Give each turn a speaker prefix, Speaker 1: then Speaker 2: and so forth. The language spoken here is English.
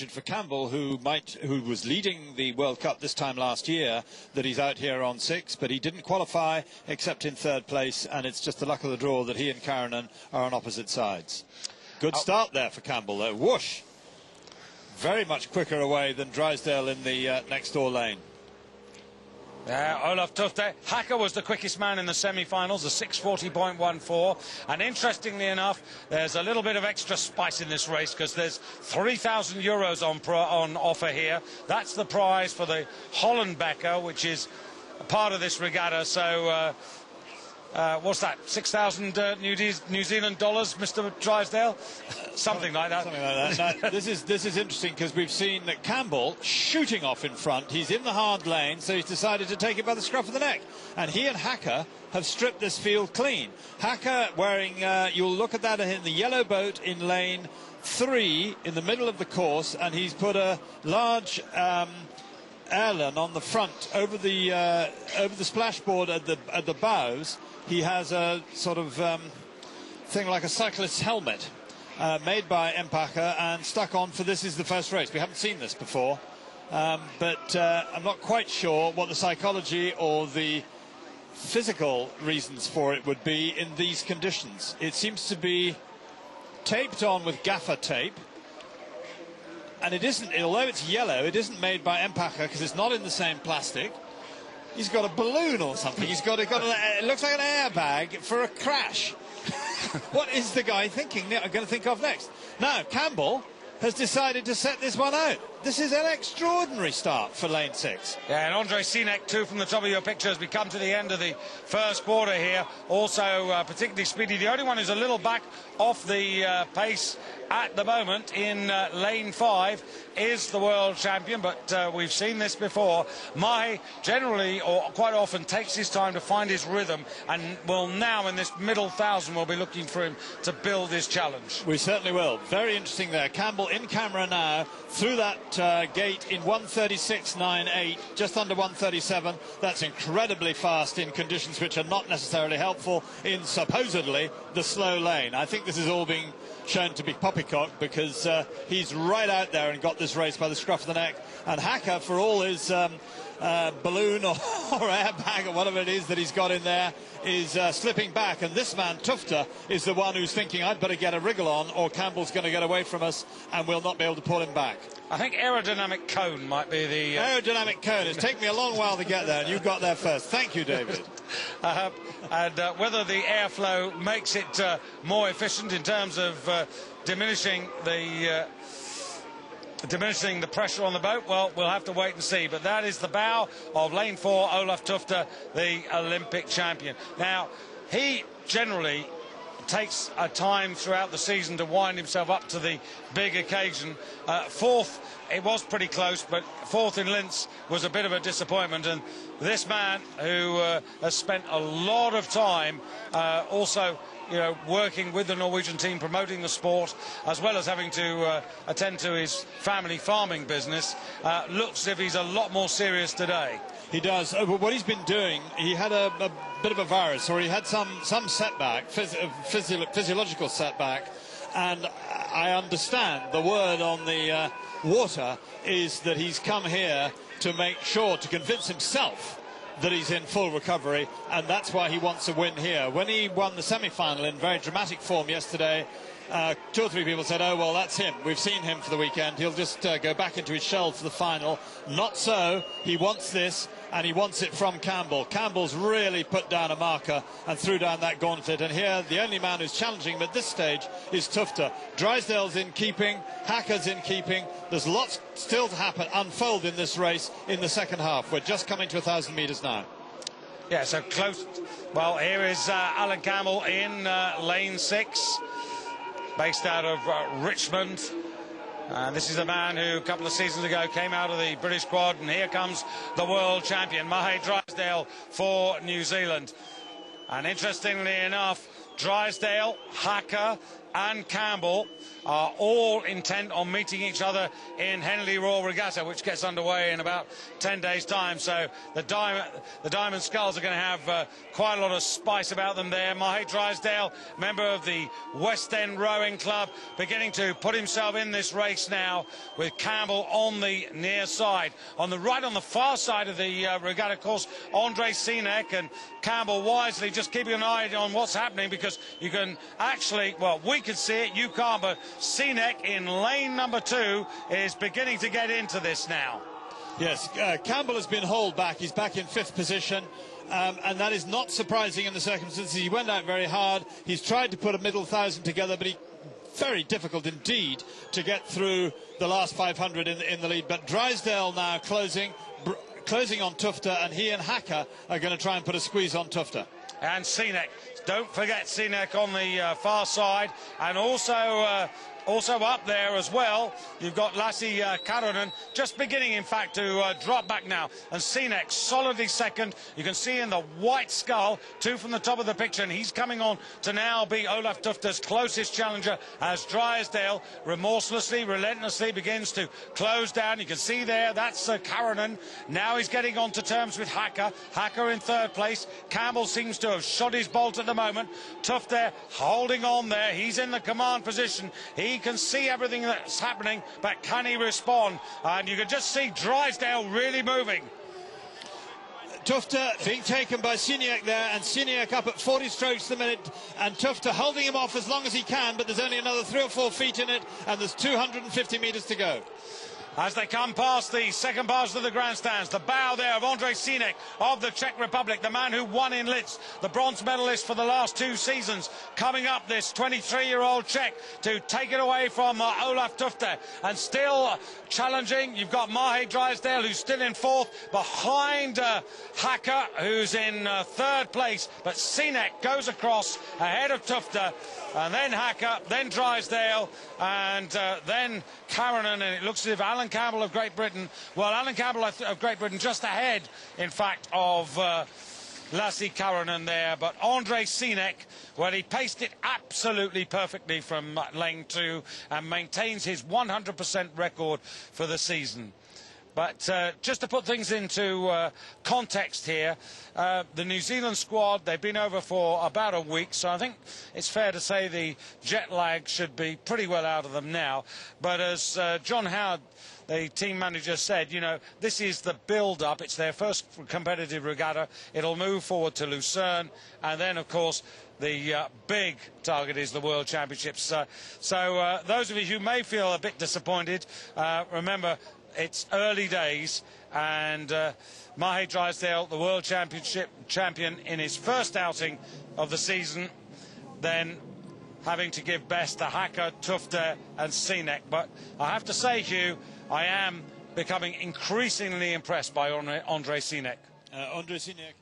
Speaker 1: for Campbell, who was leading the World Cup this time last year, that he's out here on 6, but he didn't qualify except in 3rd place, and it's just the luck of the draw that he and Karanen are on opposite sides. Good start there for Campbell, though. Whoosh! Very much quicker away than Drysdale in the next door lane.
Speaker 2: Olaf Tufte. Hacker was the quickest man in the semi-finals, a 6:40.14. And interestingly enough, there's a little bit of extra spice in this race because there's €3,000 on offer here. That's the prize for the Hollandbeker, which is a part of this regatta. So what's that? 6,000 New Zealand dollars, Mr. Drysdale? Something like that.
Speaker 1: Something like that. Now, this is interesting because we've seen that Campbell shooting off in front. He's in the hard lane, so he's decided to take it by the scruff of the neck. And he and Hacker have stripped this field clean. Hacker wearing, you'll look at that in the yellow boat in lane 3 in the middle of the course, and he's put a large airline on the front over the splashboard at the bows. He has a sort of thing like a cyclist's helmet made by M1X and stuck on for this is the first race. We haven't seen this before, but I'm not quite sure what the psychology or the physical reasons for it would be in these conditions. It seems to be taped on with gaffer tape. And it isn't, although it's yellow, it isn't made by M1X because it's not in the same plastic. He's got a balloon or something. He's got it looks like an airbag for a crash. What is the guy thinking? I'm going to think of next. Now, Campbell has decided to set this one out. This is an extraordinary start for lane 6.
Speaker 2: Yeah, and Andre Sinek, too, from the top of your picture, as we come to the end of the first quarter here. Also particularly speedy. The only one who's a little back off the pace at the moment in lane 5 is the world champion, but we've seen this before. Mahe generally, or quite often, takes his time to find his rhythm, and will now, in this middle 1,000, we'll be looking for him to build his challenge.
Speaker 1: We certainly will. Very interesting there. Campbell in camera now, through that gate in 1:36.98, just under 1:37. That's incredibly fast in conditions which are not necessarily helpful in supposedly the slow lane. I think this is all being shown to be poppycock because he's right out there and got this race by the scruff of the neck. And Hacker, for all his balloon or airbag or whatever it is that he's got in there, is slipping back. And this man, Tufte, is the one who's thinking, I'd better get a wriggle on or Campbell's going to get away from us and we'll not be able to pull him back.
Speaker 2: I think aerodynamic cone might be the...
Speaker 1: Aerodynamic cone. It's taken me a long while to get there, and you got there first. Thank you, David.
Speaker 2: And whether the airflow makes it more efficient in terms of diminishing the pressure on the boat, well, we'll have to wait and see. But that is the bow of lane 4, Olaf Tufte, the Olympic champion. Now, he generally takes a time throughout the season to wind himself up to the big occasion. 4th, it was pretty close, but 4th in Linz was a bit of a disappointment. And this man, who has spent a lot of time also working with the Norwegian team, promoting the sport, as well as having to attend to his family farming business, looks as if he's a lot more serious today.
Speaker 1: He does. What he's been doing, he had a bit of a virus, or he had some setback, physiological setback, and I understand the word on the water is that he's come here to make sure, to convince himself that he's in full recovery, and that's why he wants a win here. When he won the semi-final in very dramatic form yesterday, 2 or 3 people said, oh, well, that's him. We've seen him for the weekend. He'll just go back into his shell for the final. Not so. He wants this, and he wants it from Campbell. Campbell's really put down a marker and threw down that gauntlet. And here, the only man who's challenging him at this stage is Tufte. Drysdale's in keeping. Hacker's in keeping. There's lots still to unfold in this race in the second half. We're just coming to 1,000 metres now.
Speaker 2: Yeah, so close. Well, here is Alan Campbell in lane 6. Based out of Richmond. And this is a man who a couple of seasons ago came out of the British squad, and here comes the world champion, Mahe Drysdale, for New Zealand. And interestingly enough, Drysdale, Hacker, and Campbell are all intent on meeting each other in Henley Royal Regatta, which gets underway in about 10 days' time. So the Diamond Sculls are going to have quite a lot of spice about them there. Mahe Drysdale, member of the West End Rowing Club, beginning to put himself in this race now, with Campbell on the near side. On the right, on the far side of the regatta course, Andre Sinek, and Campbell wisely just keeping an eye on what's happening, because you can actually, well, we can see it, you can't, but Sinek in lane number 2 is beginning to get into this now.
Speaker 1: Yes, Campbell has been hauled back. He's back in 5th position, and that is not surprising in the circumstances. He went out very hard. He's tried to put a middle 1,000 together, but very difficult indeed to get through the last 500 in the lead. But Drysdale now closing on Tufte, and he and Hacker are going to try and put a squeeze on Tufte.
Speaker 2: And Sinek, don't forget Sinek on the far side, and also up there as well, you've got Lassi Karunen just beginning, in fact, to drop back now. And Sinek solidly second. You can see in the white skull, 2 from the top of the picture, and he's coming on to now be Olaf Tufte's closest challenger, as Drysdale remorselessly, relentlessly begins to close down. You can see there, that's Karunen. Now he's getting on to terms with Hacker. Hacker in 3rd place. Campbell seems to have shot his bolt at the moment. Tufte holding on there. He's in the command position. He can see everything that's happening, but can he respond? And you can just see Drysdale really moving.
Speaker 1: Tufte being taken by Sinek there, and Sinek up at 40 strokes a minute, and Tufte holding him off as long as he can, but there's only another 3 or 4 feet in it, and there's 250 metres to go.
Speaker 2: As they come past the second bars of the grandstands, the bow there of Andre Sinek of the Czech Republic, the man who won in Linz, the bronze medalist for the last 2 seasons, coming up, this 23-year-old Czech, to take it away from Olaf Tufte. And still challenging, you've got Mahe Drysdale, who's still in 4th, behind Hacker, who's in 3rd place. But Sinek goes across ahead of Tufte, and then Hacker, then Drysdale, and then Karunen, and it looks as if Alan Campbell of Great Britain, well, Alan Campbell of Great Britain just ahead, in fact, of Lassi Karunen there. But Andre Sinek, well, he paced it absolutely perfectly from lane 2 and maintains his 100% record for the season. But just to put things into context here, the New Zealand squad, they've been over for about a week, so I think it's fair to say the jet lag should be pretty well out of them now. But as John Howard, the team manager, said, you know, this is the build-up. It's their first competitive regatta. It'll move forward to Lucerne, and then, of course, the big target is the World Championships. So those of you who may feel a bit disappointed, remember, it's early days, and Mahe Drysdale, the World Championship champion in his first outing of the season, then having to give best to Hacker, Tufte and Sinek. But I have to say, Hugh, I am becoming increasingly impressed by Andre Sinek.
Speaker 1: Andre Sinek.